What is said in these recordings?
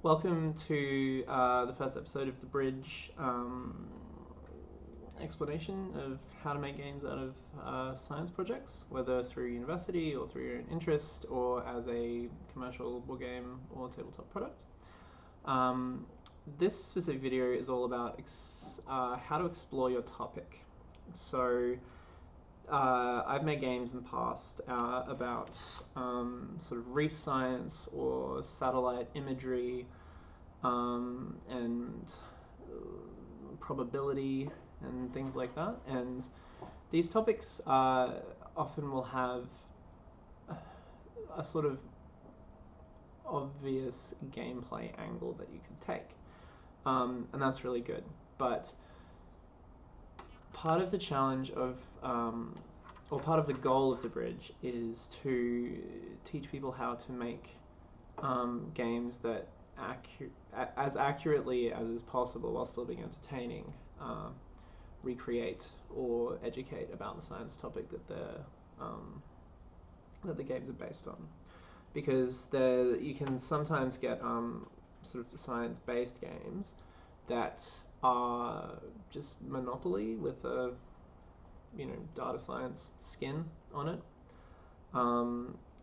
Welcome to the first episode of The Bridge explanation of how to make games out of science projects, whether through university or through your own interest or as a commercial board game or tabletop product. This specific video is all about how to explore your topic. So I've made games in the past about sort of reef science or satellite imagery and probability and things like that. And these topics often will have a sort of obvious gameplay angle that you can take. And that's really good. But part of the challenge of, or part of the goal of The Bridge is to teach people how to make games that as accurately as is possible while still being entertaining, recreate or educate about the science topic that the games are based on. Because you can sometimes get sort of science-based games that are just Monopoly with a data science skin on it,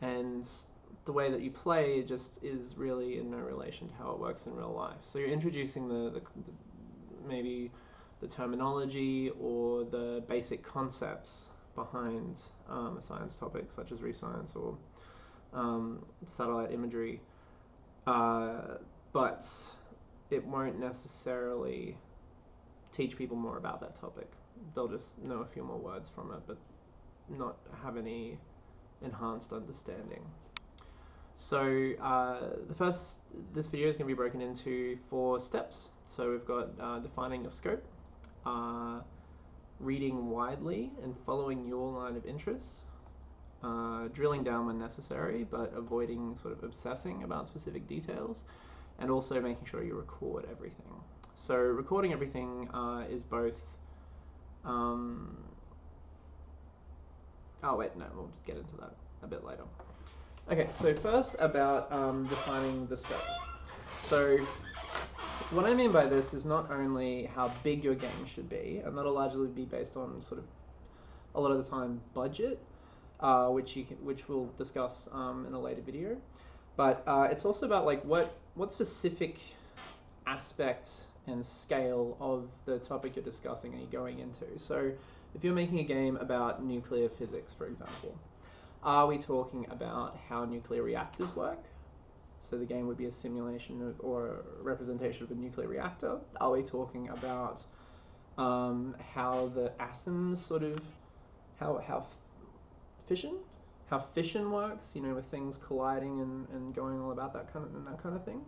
and the way that you play just is really in no relation to how it works in real life. So you're introducing the maybe the terminology or the basic concepts behind a science topic such as reef science or satellite imagery, but it won't necessarily teach people more about that topic. They'll just know a few more words from it, but not have any enhanced understanding. So this video is going to be broken into 4 steps. So we've got defining your scope, reading widely and following your line of interest, drilling down when necessary, but avoiding sort of obsessing about specific details, and also making sure you record everything. So recording everything is both... oh wait, no, we'll just get into that a bit later. Okay, so first about defining the scope. So what I mean by this is not only how big your game should be, and that'll largely be based on sort of a lot of the time budget, which we'll discuss in a later video. But it's also about like what specific aspect and scale of the topic you're discussing are you going into. So if you're making a game about nuclear physics, for example, are we talking about how nuclear reactors work? So the game would be a simulation of, or a representation of a nuclear reactor. Are we talking about how the atoms sort of, how fission works, with things colliding and going all about that kind of thing?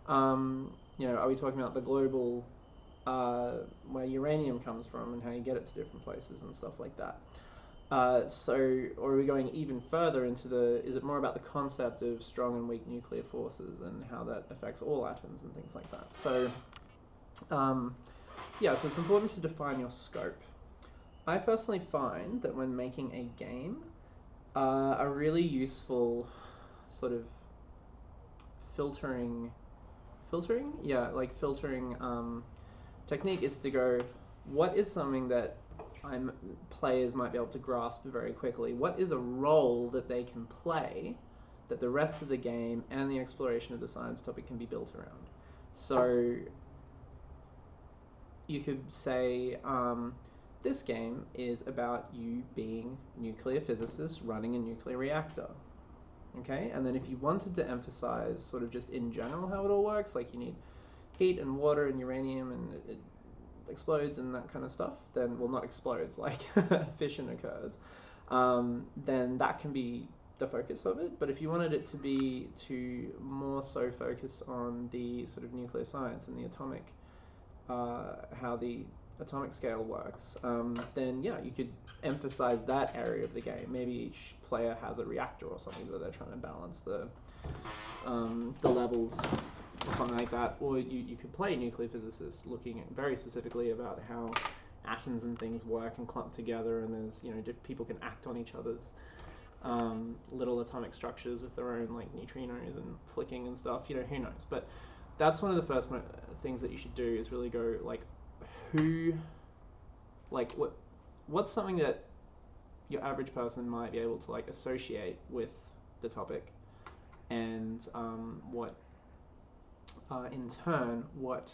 Are we talking about the global, where uranium comes from and how you get it to different places and stuff like that? Or are we going even further into is it more about the concept of strong and weak nuclear forces and how that affects all atoms and things like that? So, so it's important to define your scope. I personally find that when making a game, a really useful sort of filtering technique is to go, what is something that players might be able to grasp very quickly? What is a role that they can play that the rest of the game and the exploration of the science topic can be built around? So you could say, this game is about you being nuclear physicists running a nuclear reactor. Okay, and then if you wanted to emphasize sort of just in general how it all works, like you need heat and water and uranium and it explodes and that kind of stuff, then, well, not explodes, like fission occurs, then that can be the focus of it. But if you wanted it to more so focus on the sort of nuclear science and the atomic, how the atomic scale works, then yeah, you could emphasize that area of the game. Maybe each player has a reactor or something that they're trying to balance the levels or something like that. Or you could play nuclear physicists looking at very specifically about how atoms and things work and clump together, and there's people can act on each other's little atomic structures with their own like neutrinos and flicking and stuff. Who knows? But that's one of the first things that you should do is really go like, who, like what's something that your average person might be able to like associate with the topic, and what in turn what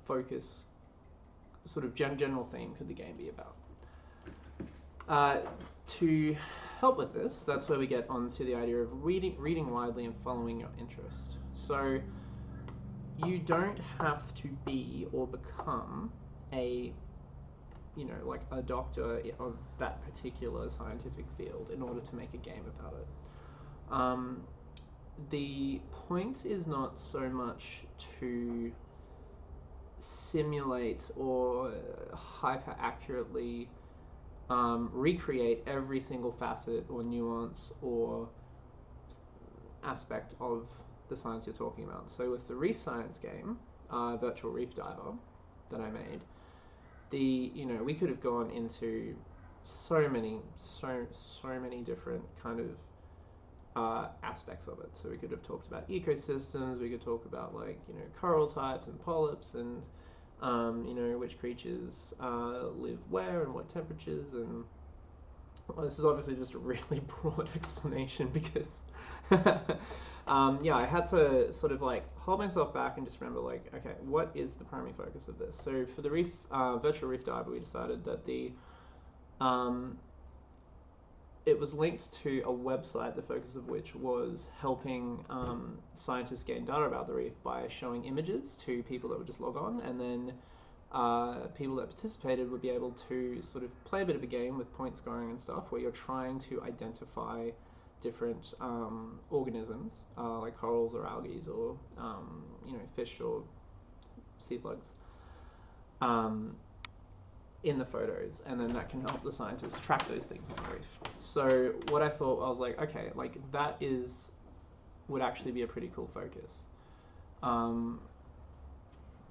focus sort of general theme could the game be about. To help with this, that's where we get onto the idea of reading widely and following your interest. So you don't have to be or become a like a doctor of that particular scientific field in order to make a game about it. The point is not so much to simulate or hyper accurately recreate every single facet or nuance or aspect of the science you're talking about. So with the reef science game, Virtual Reef Diver, that I made, we could have gone into so many different kind of aspects of it. So we could have talked about ecosystems, we could talk about like coral types and polyps, and which creatures live where and what temperatures, and well, this is obviously just a really broad explanation because I had to sort of like hold myself back and just remember like, okay, what is the primary focus of this? So for the Virtual Reef Diver, we decided that it was linked to a website, the focus of which was helping scientists gain data about the reef by showing images to people that would just log on, and then people that participated would be able to sort of play a bit of a game with point scoring and stuff, where you're trying to identify different organisms, like corals or algae or fish or sea slugs, in the photos, and then that can help the scientists track those things on the reef. So what I thought, I was like, okay, like that would actually be a pretty cool focus.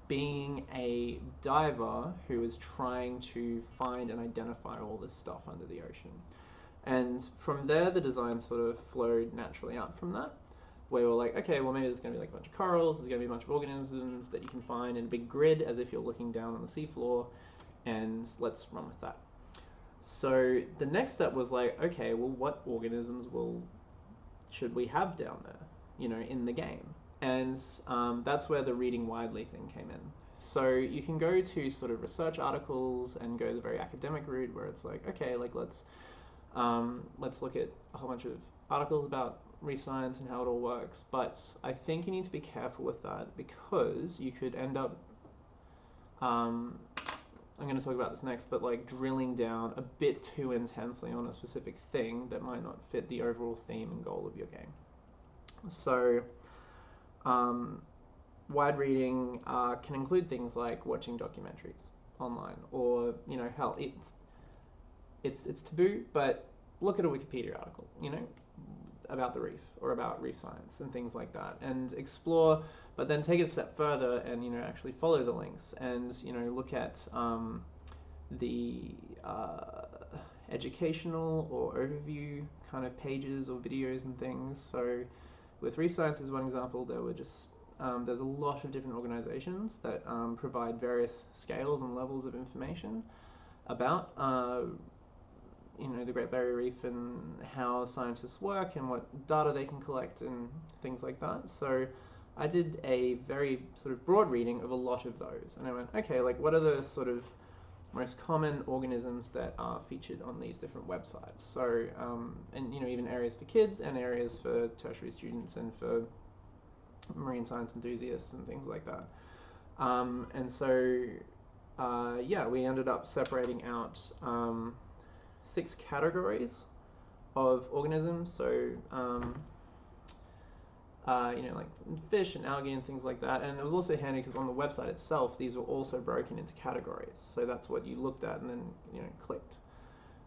Being a diver who is trying to find and identify all this stuff under the ocean. And from there, the design sort of flowed naturally out from that, where we're like, okay, well maybe there's going to be like a bunch of corals, there's going to be a bunch of organisms that you can find in a big grid as if you're looking down on the seafloor, and let's run with that. So the next step was like, okay, well what organisms should we have down there, in the game? And that's where the reading widely thing came in. So you can go to sort of research articles and go the very academic route where it's like, okay, like let's look at a whole bunch of articles about reef science and how it all works. But I think you need to be careful with that, because you could end up, I'm going to talk about this next, but like drilling down a bit too intensely on a specific thing that might not fit the overall theme and goal of your game. So wide reading can include things like watching documentaries online, or hell, it's taboo, but look at a Wikipedia article, about the reef or about reef science and things like that, and explore, but then take it a step further and actually follow the links and look at the educational or overview kind of pages or videos and things. So with reef science as one example, there were just there's a lot of different organizations that provide various scales and levels of information about the Great Barrier Reef and how scientists work and what data they can collect and things like that. So I did a very sort of broad reading of a lot of those, and I went, okay, like what are the sort of most common organisms that are featured on these different websites? So and even areas for kids and areas for tertiary students and for marine science enthusiasts and things like that. And so we ended up separating out 6 categories of organisms. So like fish and algae and things like that. And it was also handy because on the website itself, these were also broken into categories. So that's what you looked at and then clicked.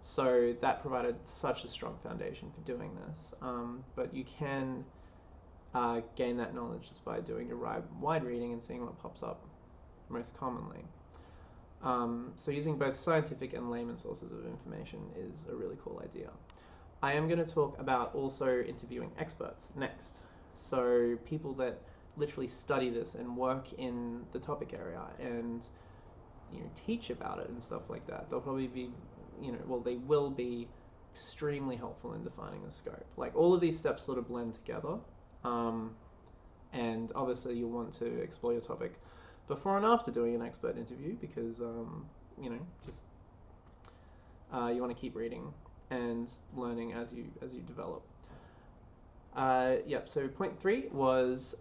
So that provided such a strong foundation for doing this. But you can gain that knowledge just by doing your wide reading and seeing what pops up most commonly. So using both scientific and layman sources of information is a really cool idea. I am going to talk about also interviewing experts next. So people that literally study this and work in the topic area and teach about it and stuff like that. They'll probably be they will be extremely helpful in defining the scope. Like all of these steps sort of blend together. Um, and obviously you'll want to explore your topic before and after doing an expert interview because just you want to keep reading and learning as you develop. Yep, so point 3 was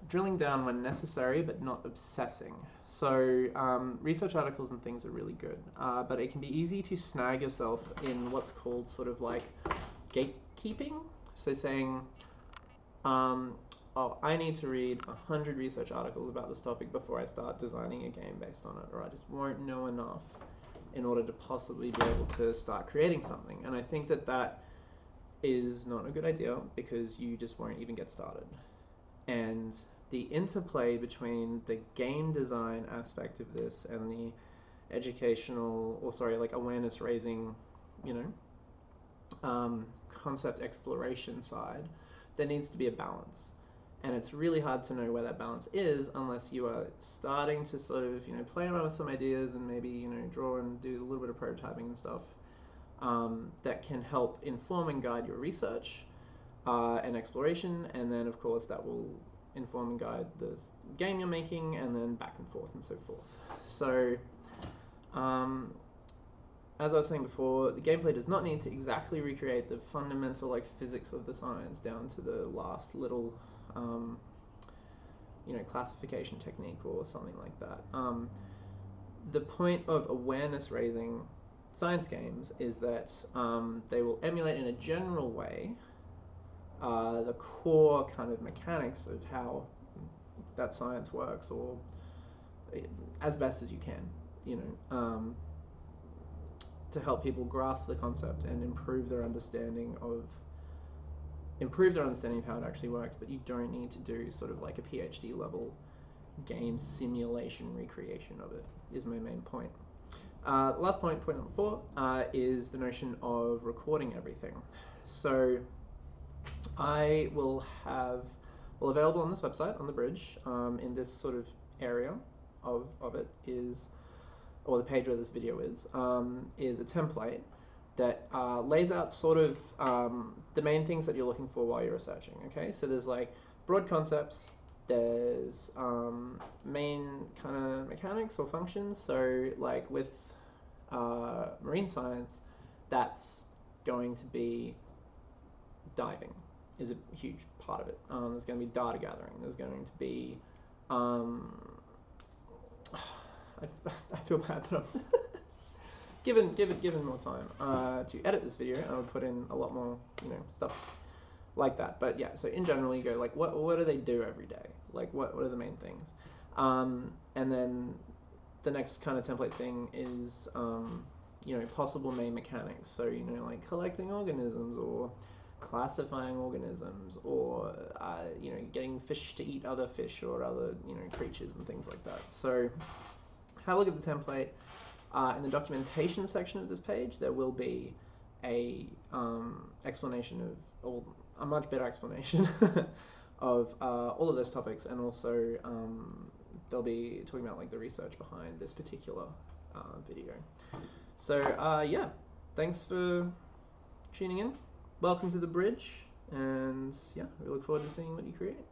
drilling down when necessary but not obsessing. So research articles and things are really good, but it can be easy to snag yourself in what's called sort of like gatekeeping. So saying, oh, I need to read 100 research articles about this topic before I start designing a game based on it, or I just won't know enough in order to possibly be able to start creating something. And I think that is not a good idea because you just won't even get started. And the interplay between the game design aspect of this and the awareness raising, concept exploration side, there needs to be a balance. And it's really hard to know where that balance is unless you are starting to sort of, play around with some ideas and maybe, draw and do a little bit of prototyping and stuff that can help inform and guide your research and exploration. And then, of course, that will inform and guide the game you're making and then back and forth and so forth. So, as I was saying before, the gameplay does not need to exactly recreate the fundamental physics of the science down to the last little classification technique or something like that. The point of awareness raising science games is that they will emulate in a general way the core kind of mechanics of how that science works, or as best as you can, to help people grasp the concept and improve their understanding of how it actually works. But you don't need to do sort of like a PhD level game simulation recreation of it, is my main point. Last point number 4, is the notion of recording everything. So I will have, available on this website, on the bridge, in this sort of area of it is, or the page where this video is a template that lays out sort of the main things that you're looking for while you're researching. Okay, so there's like broad concepts, there's main kind of mechanics or functions. So like with marine science, that's going to be diving is a huge part of it. There's going to be data gathering. There's going to be I feel bad that I'm given more time to edit this video, I would put in a lot more stuff like that. But yeah, so in general you go like what do they do every day? Like what are the main things? And then the next kind of template thing is possible main mechanics. So like collecting organisms or classifying organisms, or getting fish to eat other fish or other creatures and things like that. So have a look at the template. In the documentation section of this page, there will be a explanation of, or a much better explanation of all of those topics, and also they'll be talking about like the research behind this particular video. So yeah, thanks for tuning in. Welcome to the bridge, and yeah, we look forward to seeing what you create.